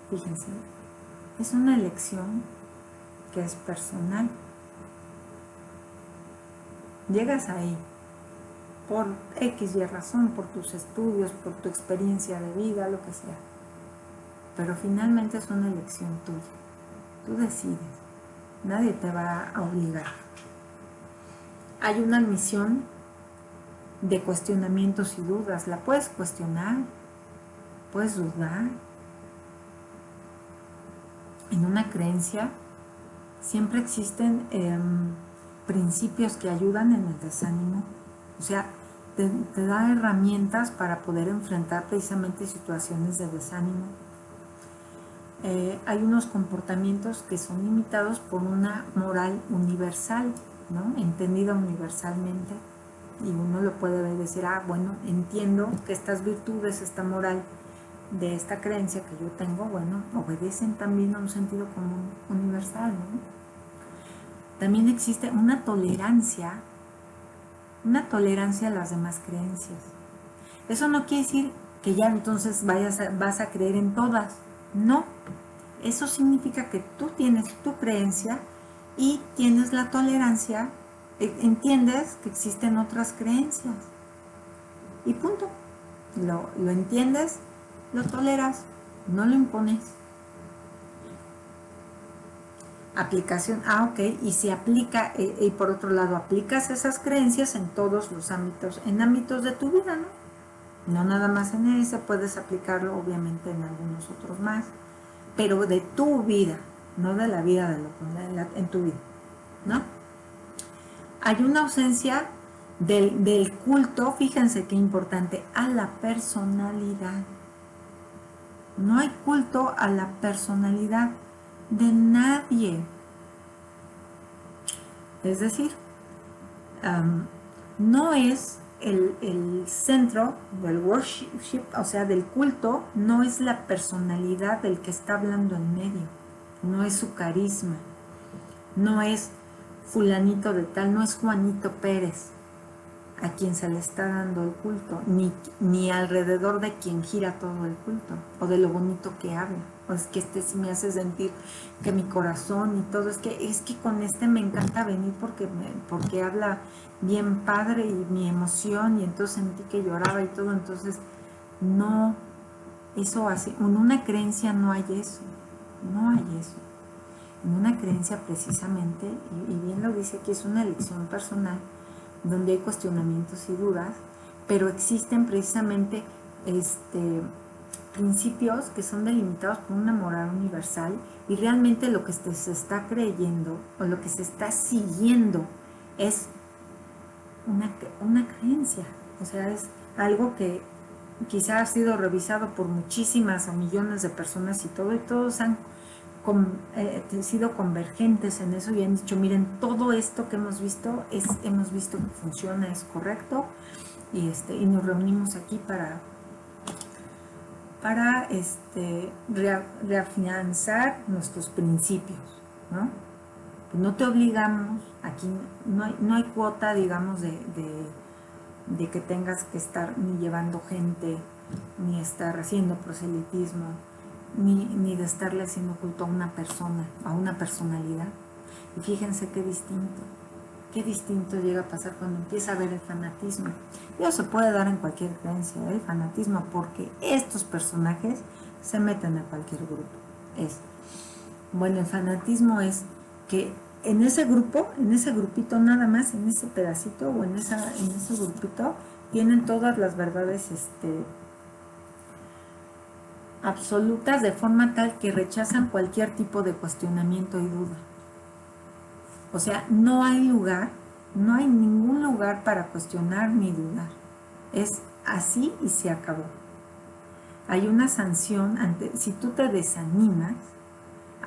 Speaker 1: fíjense, es una elección que es personal. Llegas ahí por X y razón, por tus estudios, por tu experiencia de vida, lo que sea. Pero finalmente es una elección tuya. Tú decides. Nadie te va a obligar. Hay una admisión de cuestionamientos y dudas. La puedes cuestionar, puedes dudar. En una creencia siempre existen principios que ayudan en el desánimo. O sea, te da herramientas para poder enfrentar precisamente situaciones de desánimo. Hay unos comportamientos que son imitados por una moral universal, ¿no? Entendida universalmente, y uno lo puede ver y decir, bueno, entiendo que estas virtudes, esta moral de esta creencia que yo tengo, bueno, obedecen también a un sentido común universal, ¿no? También existe una tolerancia a las demás creencias. Eso no quiere decir que ya entonces vas a creer en todas, no. Eso significa que tú tienes tu creencia y tienes la tolerancia, entiendes que existen otras creencias. Y punto. Lo entiendes, lo toleras, no lo impones. Aplicación, ok, y se aplica, y por otro lado, aplicas esas creencias en todos los ámbitos, en ámbitos de tu vida, ¿no? No nada más en ese, puedes aplicarlo obviamente en algunos otros más, pero de tu vida, no de la vida de en tu vida, ¿no? Hay una ausencia del culto, fíjense qué importante, a la personalidad. No hay culto a la personalidad de nadie. Es decir, no es el centro del worship, o sea, del culto, no es la personalidad del que está hablando en medio, no es su carisma, no es fulanito de tal, no es Juanito Pérez a quien se le está dando el culto, ni alrededor de quien gira todo el culto, o de lo bonito que habla, o es que sí me hace sentir que mi corazón y todo, es que con me encanta venir porque habla bien padre y mi emoción, y entonces sentí que lloraba y todo, entonces no, eso así, en una creencia no hay eso, no hay eso. En una creencia precisamente, y bien lo dice aquí, es una elección personal, donde hay cuestionamientos y dudas, pero existen precisamente principios que son delimitados por una moral universal, y realmente lo que se está creyendo o lo que se está siguiendo es una creencia, o sea, es algo que quizá ha sido revisado por muchísimas o millones de personas y todos han sido convergentes en eso y han dicho, miren, todo esto que hemos visto que funciona, es correcto, y nos reunimos aquí para reafianzar nuestros principios, ¿no? No te obligamos, aquí no hay cuota, digamos, de que tengas que estar ni llevando gente, ni estar haciendo proselitismo, ni de estarle haciendo culto a una persona, a una personalidad. Y fíjense qué distinto llega a pasar cuando empieza a haber el fanatismo. Y eso se puede dar en cualquier creencia, el fanatismo, porque estos personajes se meten a cualquier grupo. Bueno, el fanatismo es que en ese grupo, en ese grupito nada más, en ese pedacito o en ese grupito, tienen todas las verdades absolutas, de forma tal que rechazan cualquier tipo de cuestionamiento y duda. O sea, no hay ningún lugar para cuestionar ni dudar. Es así y se acabó. Hay una sanción, si tú te desanimas,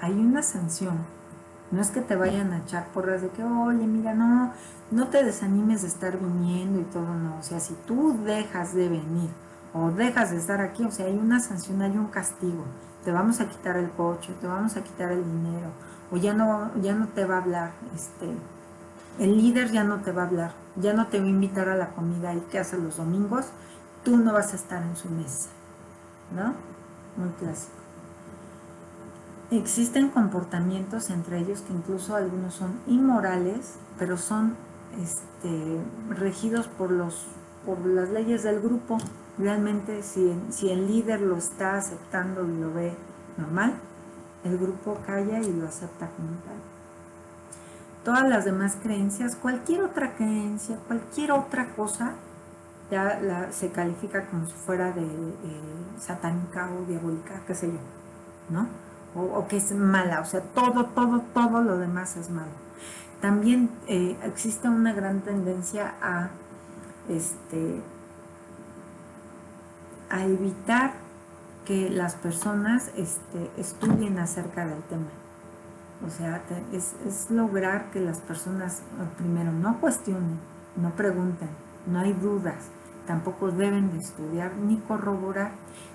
Speaker 1: hay una sanción. No es que te vayan a echar porras de que, oye, mira, no te desanimes de estar viniendo y todo, no. O sea, si tú dejas de venir o dejas de estar aquí, o sea, hay una sanción, hay un castigo. Te vamos a quitar el coche, te vamos a quitar el dinero, o ya no te va a hablar, el líder ya no te va a hablar, ya no te va a invitar a la comida y que hace los domingos, tú no vas a estar en su mesa, ¿no? Muy clásico. Existen comportamientos entre ellos que incluso algunos son inmorales, pero son regidos por las leyes del grupo. Realmente si el líder lo está aceptando y lo ve normal, el grupo calla y lo acepta como tal. Todas las demás creencias, cualquier otra creencia, cualquier otra cosa, ya se califica como si fuera de satánica o diabólica, qué sé yo, ¿no? O que es mala, o sea, todo lo demás es malo. También existe una gran tendencia a evitar que las personas estudien acerca del tema. O sea, es lograr que las personas primero no cuestionen, no pregunten, no hay dudas, tampoco deben de estudiar ni corroborar.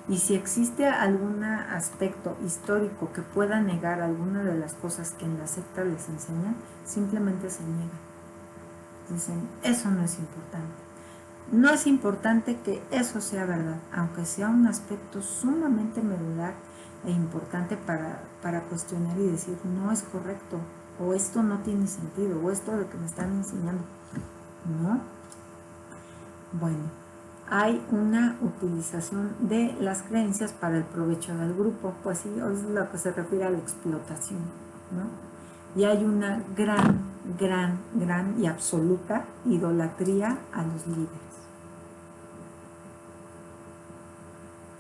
Speaker 1: Y si existe algún aspecto histórico que pueda negar alguna de las cosas que en la secta les enseñan, simplemente se niega. Dicen, eso no es importante. No es importante que eso sea verdad, aunque sea un aspecto sumamente medular e importante para cuestionar y decir, no es correcto, o esto no tiene sentido, o esto de que me están enseñando. ¿No? Bueno, hay una utilización de las creencias para el provecho del grupo, pues sí, es lo que se refiere a la explotación, ¿no? Y hay una gran y absoluta idolatría a los líderes.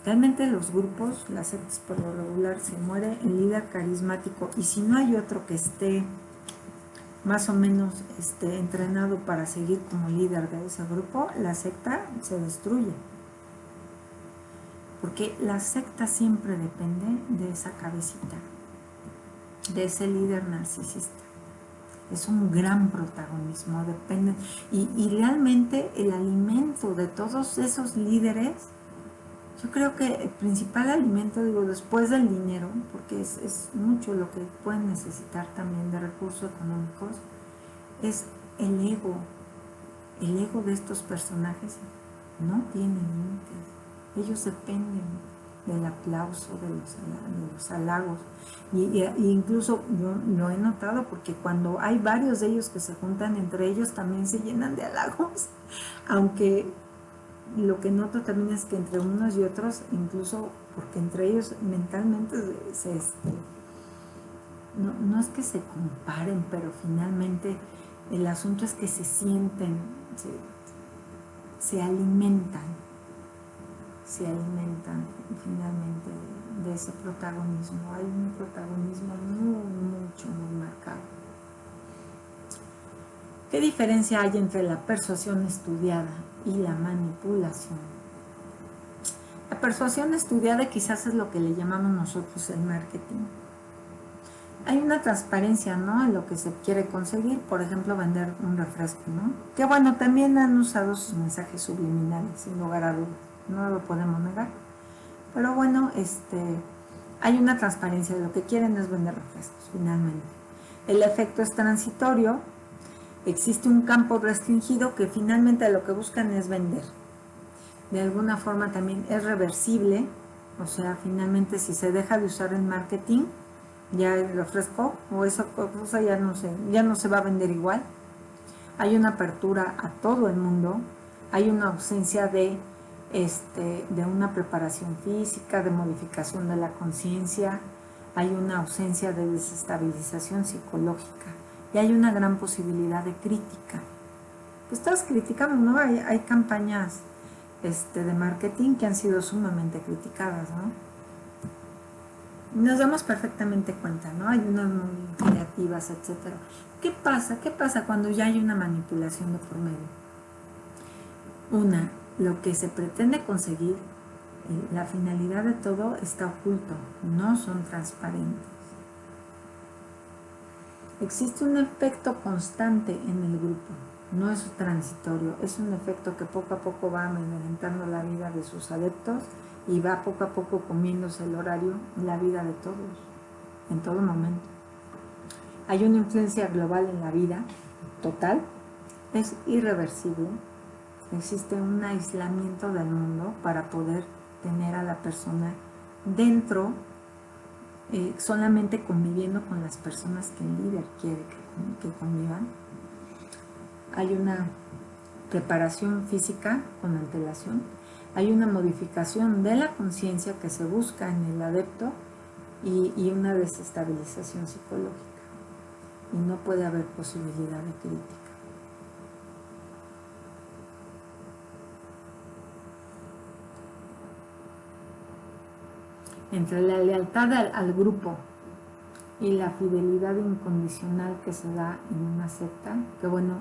Speaker 1: Realmente los grupos, las sectas por lo regular, se muere el líder carismático, y si no hay otro que esté más o menos entrenado para seguir como líder de ese grupo, la secta se destruye. Porque la secta siempre depende de esa cabecita, de ese líder narcisista. Es un gran protagonismo, depende. Y realmente el alimento de todos esos líderes, yo creo que el principal alimento, digo, después del dinero, porque es mucho lo que pueden necesitar también de recursos económicos, es el ego de estos personajes. No tienen límites. Ellos dependen del aplauso, de los halagos. Y incluso yo lo he notado, porque cuando hay varios de ellos que se juntan entre ellos, también se llenan de halagos. Aunque lo que noto también es que entre unos y otros, incluso porque entre ellos mentalmente no es que se comparen, pero finalmente El asunto es que se sienten, se alimentan finalmente de ese protagonismo. Hay un protagonismo muy marcado. ¿Qué diferencia hay entre la persuasión estudiada y la manipulación? La persuasión estudiada quizás es lo que le llamamos nosotros el marketing. Hay una transparencia, ¿no?, en lo que se quiere conseguir, por ejemplo, vender un refresco, ¿no? Que bueno, también han usado sus mensajes subliminales, sin lugar a dudas, no lo podemos negar. Pero bueno, hay una transparencia, de lo que quieren es vender refrescos, finalmente. El efecto es transitorio, existe un campo restringido que finalmente lo que buscan es vender. De alguna forma también es reversible, o sea, finalmente si se deja de usar el marketing, ya el refresco o esa cosa ya no se va a vender igual. Hay una apertura a todo el mundo, hay una ausencia de una preparación física, de modificación de la conciencia, hay una ausencia de desestabilización psicológica y hay una gran posibilidad de crítica. Pues todas criticamos, ¿no? Hay campañas de marketing que han sido sumamente criticadas, ¿no? Nos damos perfectamente cuenta, ¿no? Hay unas muy creativas, etcétera. ¿Qué pasa? ¿Qué pasa cuando ya hay una manipulación de por medio? Lo que se pretende conseguir, la finalidad de todo está oculto, no son transparentes. Existe un efecto constante en el grupo, no es transitorio, es un efecto que poco a poco va amedrentando la vida de sus adeptos y va poco a poco comiéndose el horario, la vida de todos, en todo momento. Hay una influencia global en la vida, total, es irreversible. Existe un aislamiento del mundo para poder tener a la persona dentro, solamente conviviendo con las personas que el líder quiere que convivan. Hay una preparación física con antelación. Hay una modificación de la conciencia que se busca en el adepto y una desestabilización psicológica. Y no puede haber posibilidad de crítica. Entre la lealtad al grupo y la fidelidad incondicional que se da en una secta, que bueno,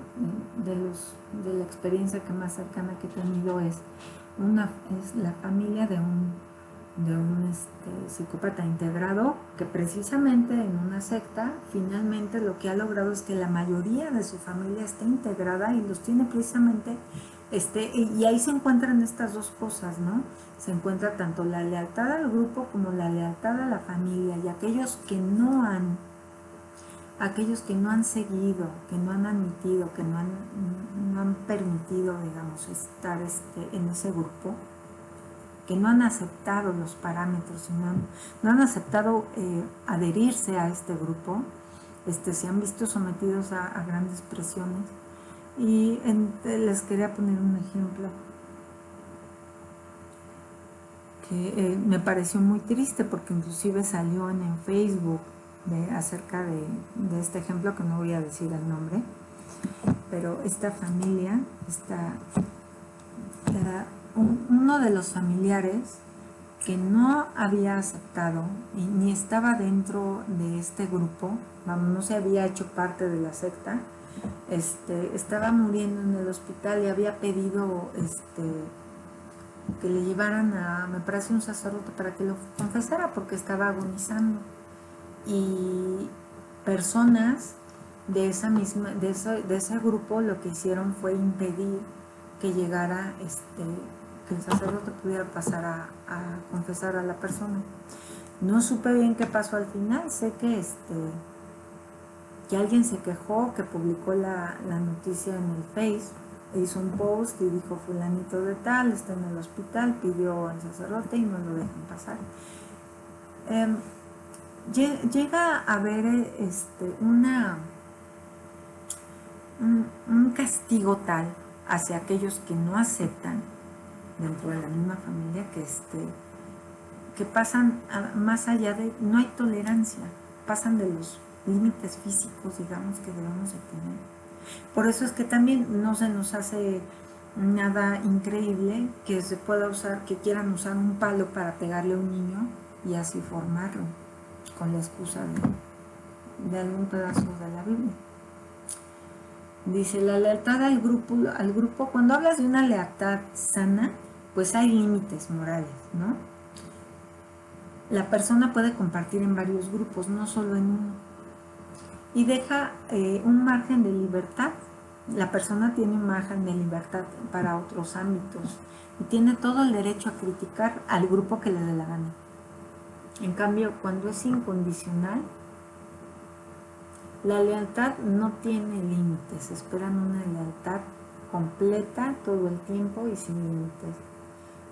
Speaker 1: de la experiencia que más cercana que he tenido es la familia de un psicópata integrado, que precisamente en una secta finalmente lo que ha logrado es que la mayoría de su familia esté integrada y los tiene precisamente, y ahí se encuentran estas dos cosas, ¿no? Se encuentra tanto la lealtad al grupo como la lealtad a la familia, y aquellos que no han seguido, que no han admitido, que no han permitido, digamos, estar en ese grupo, que no han aceptado los parámetros, no han aceptado adherirse a este grupo, se han visto sometidos a grandes presiones. Y les quería poner un ejemplo que me pareció muy triste, porque inclusive salió en Facebook acerca de este ejemplo, que no voy a decir el nombre, pero esta familia, uno de los familiares que no había aceptado y ni estaba dentro de este grupo, no se había hecho parte de la secta, estaba muriendo en el hospital y había pedido que le llevaran me parece un sacerdote para que lo confesara, porque estaba agonizando. Y personas de ese grupo lo que hicieron fue impedir que llegara, que el sacerdote pudiera pasar a confesar a la persona. No supe bien qué pasó al final. Sé que alguien se quejó, que publicó la noticia en el Face, hizo un post y dijo: fulanito de tal está en el hospital, pidió al sacerdote y no lo dejan pasar. Llega a haber un castigo tal hacia aquellos que no aceptan dentro de la misma familia, que pasan más allá de, no hay tolerancia, pasan de los límites físicos, digamos, que debemos de tener. Por eso es que también no se nos hace nada increíble que se pueda usar, que quieran usar un palo para pegarle a un niño y así formarlo, con la excusa de algún pedazo de la Biblia. Dice, la lealtad al grupo, cuando hablas de una lealtad sana, pues hay límites morales, ¿no? La persona puede compartir en varios grupos, no solo en uno. Y deja un margen de libertad. La persona tiene un margen de libertad para otros ámbitos y tiene todo el derecho a criticar al grupo que le dé la gana. En cambio, cuando es incondicional, la lealtad no tiene límites. Esperan una lealtad completa todo el tiempo y sin límites.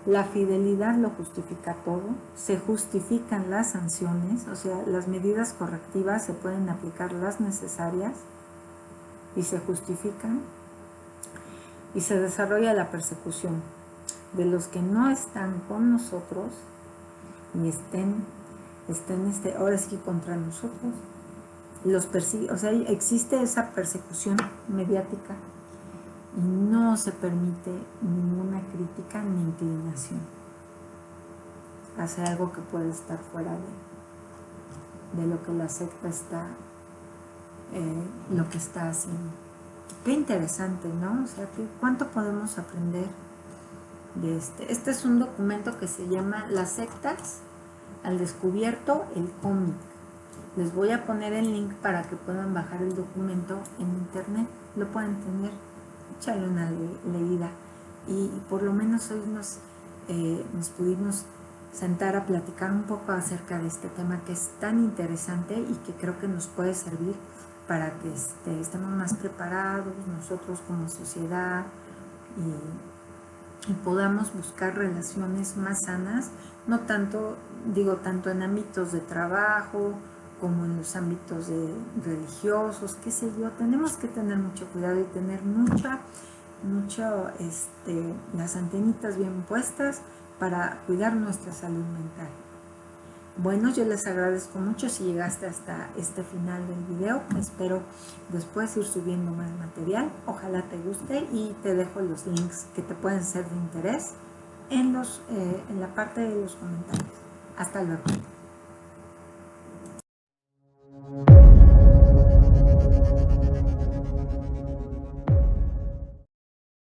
Speaker 1: La fidelidad lo justifica todo, se justifican las sanciones, o sea, las medidas correctivas se pueden aplicar las necesarias y se justifican, y se desarrolla la persecución de los que no están con nosotros y estén ahora sí que contra nosotros. Los persigue, o sea, existe esa persecución mediática y no se permite ninguna crítica ni inclinación hacia algo que puede estar fuera de lo que la secta está, lo que está haciendo. Qué interesante, ¿no? O sea, ¿cuánto podemos aprender de este? Este es un documento que se llama Las sectas al descubierto, el cómic. Les voy a poner el link para que puedan bajar el documento en internet. Lo pueden tener, échale una leída. Y por lo menos hoy nos pudimos sentar a platicar un poco acerca de este tema que es tan interesante y que creo que nos puede servir para que estemos más preparados nosotros como sociedad y podamos buscar relaciones más sanas, no tanto, tanto en ámbitos de trabajo como en los ámbitos religiosos, qué sé yo. Tenemos que tener mucho cuidado y tener las antenitas bien puestas para cuidar nuestra salud mental. Bueno, yo les agradezco mucho si llegaste hasta este final del video. Espero después ir subiendo más material. Ojalá te guste y te dejo los links que te pueden ser de interés en la parte de los comentarios. Hasta luego.